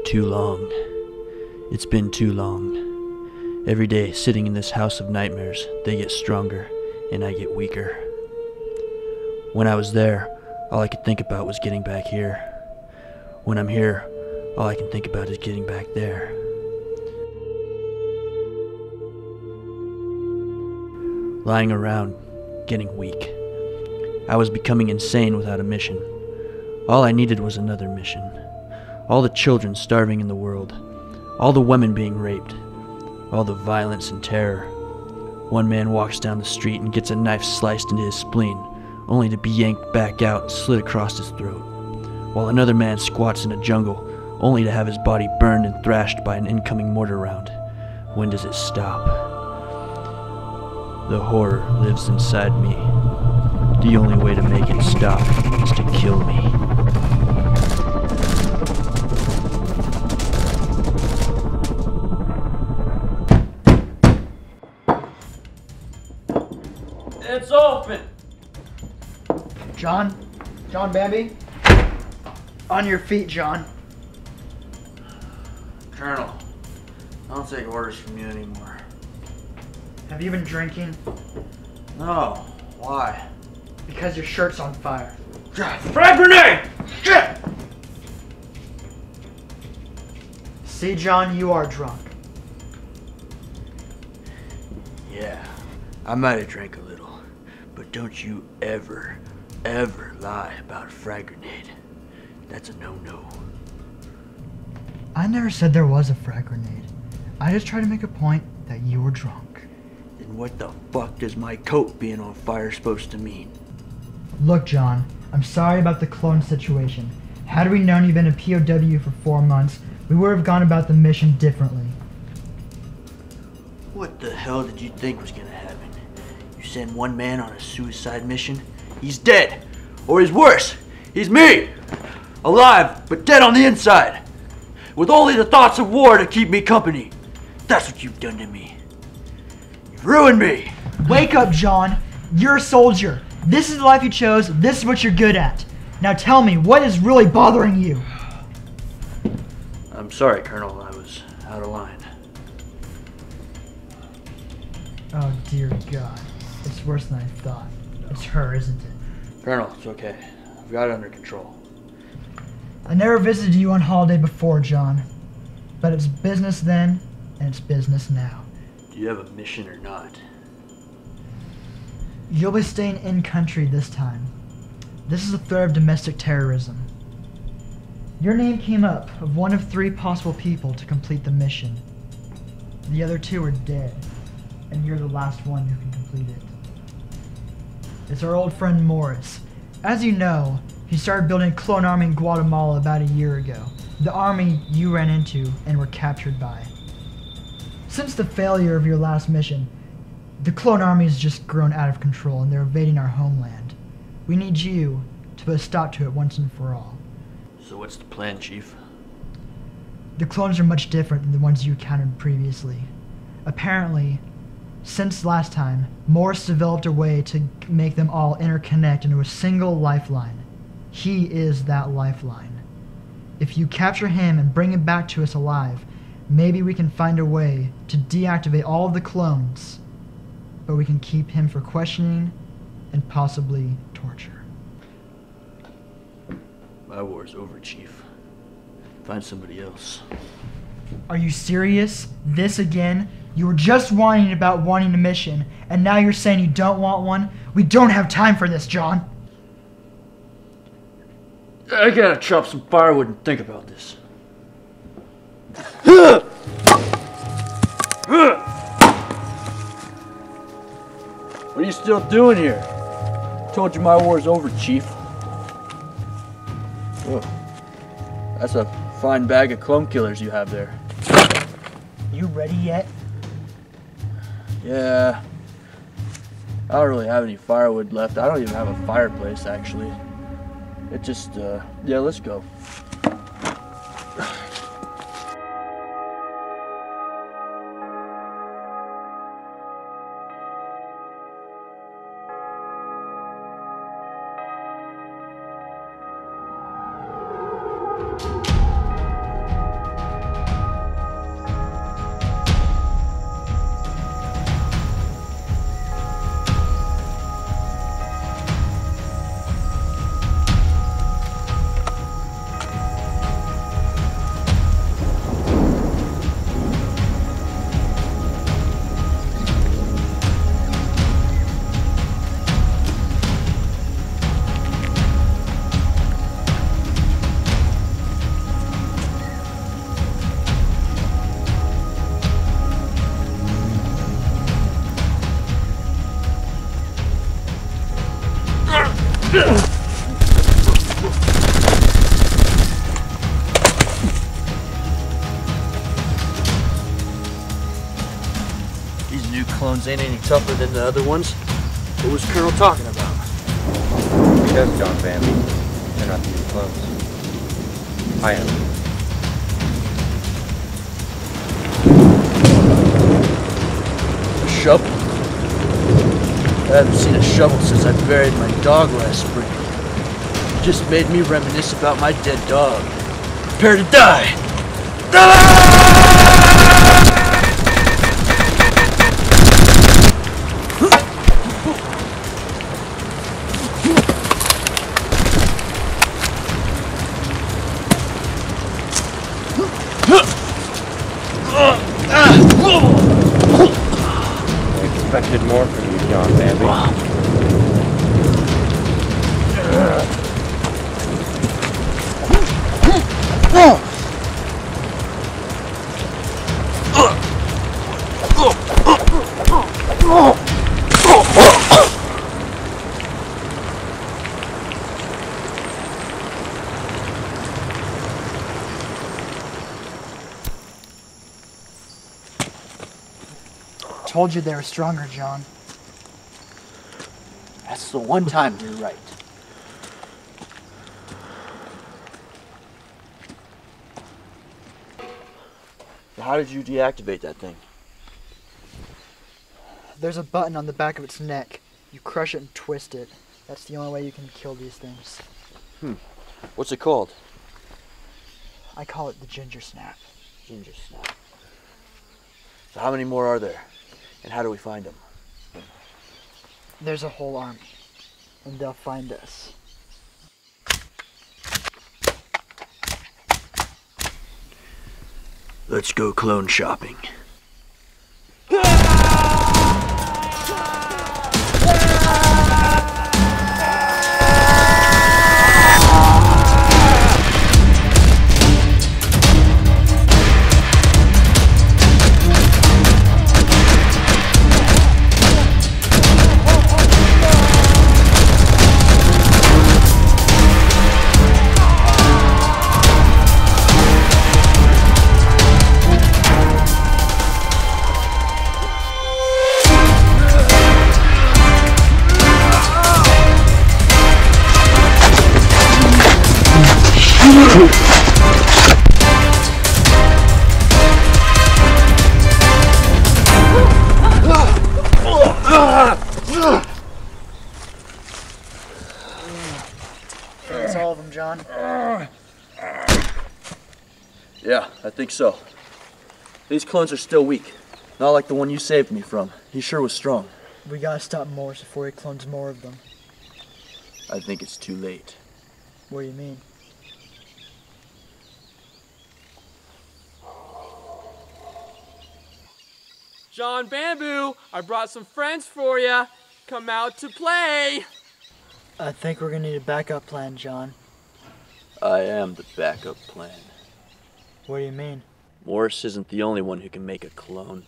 too long. It's been too long. Every day, sitting in this house of nightmares, they get stronger, and I get weaker. When I was there, all I could think about was getting back here. When I'm here, all I can think about is getting back there. Lying around, getting weak. I was becoming insane without a mission. All I needed was another mission. All the children starving in the world. All the women being raped. All the violence and terror. One man walks down the street and gets a knife sliced into his spleen, only to be yanked back out and slit across his throat. While another man squats in a jungle, only to have his body burned and thrashed by an incoming mortar round. When does it stop? The horror lives inside me. The only way to make it stop is to kill me. It's open! John? John Bambi? On your feet, John. Colonel, I don't take orders from you anymore. Have you been drinking? No. Why? Because your shirt's on fire. God, frag grenade! Shit! See, John, you are drunk. Yeah, I might have drank a little, but don't you ever lie about a frag grenade. That's a no-no. I never said there was a frag grenade. I just tried to make a point that you were drunk. Then what the fuck does my coat being on fire supposed to mean? Look, John, I'm sorry about the clone situation. Had we known you'd been a POW for 4 months, we would have gone about the mission differently. What the hell did you think was gonna happen? You send one man on a suicide mission? He's dead! Or he's worse! He's me! Alive, but dead on the inside! With only the thoughts of war to keep me company. That's what you've done to me. You've ruined me! Wake up, John! You're a soldier! This is the life you chose, this is what you're good at. Now tell me, what is really bothering you? I'm sorry, Colonel, I was out of line. Oh dear God. It's worse than I thought. It's her, isn't it? Colonel, it's okay. I've got it under control. I never visited you on holiday before, John. But it's business then, and it's business now. Do you have a mission or not? You'll be staying in country this time. This is a threat of domestic terrorism. Your name came up of one of 3 possible people to complete the mission. The other 2 are dead, and you're the last one who can complete it. It's our old friend Morris. As you know, he started building a clone army in Guatemala about a year ago. The army you ran into and were captured by. Since the failure of your last mission, the clone army has just grown out of control and they're invading our homeland. We need you to put a stop to it once and for all. So what's the plan, Chief? The clones are much different than the ones you encountered previously. Apparently, since last time, Morris developed a way to make them all interconnect into a single lifeline. He is that lifeline. If you capture him and bring him back to us alive, maybe we can find a way to deactivate all of the clones, but we can keep him for questioning and possibly torture. My war's over, Chief. Find somebody else. Are you serious? This again? You were just whining about wanting a mission, and now you're saying you don't want one? We don't have time for this, John. I gotta chop some firewood and think about this. What are you still doing here? Told you my war's over, Chief. Whoa. That's a fine bag of clone killers you have there. You ready yet? Yeah. I don't really have any firewood left. I don't even have a fireplace, actually. It just, yeah, let's go. These new clones ain't any tougher than the other ones. What was Colonel talking about? Because, John Bambi, they're not the new clones. I am. A shovel? I haven't seen a shovel since I buried my dog last spring. It just made me reminisce about my dead dog. Prepare to die! I expected more from you, John Bambi. Told you they were stronger, John. That's the one time you're right. How did you deactivate that thing? There's a button on the back of its neck. You crush it and twist it. That's the only way you can kill these things. What's it called? I call it the ginger snap. Ginger snap. So how many more are there? And how do we find them? There's a whole army, and they'll find us. Let's go clone shopping. That's all of them, John. Yeah, I think so. These clones are still weak. Not like the one you saved me from. He sure was strong. We gotta stop Morse before he clones more of them. I think it's too late. What do you mean? John Bamboo, I brought some friends for you. Come out to play. I think we're gonna need a backup plan, John. I am the backup plan. What do you mean? Morris isn't the only one who can make a clone.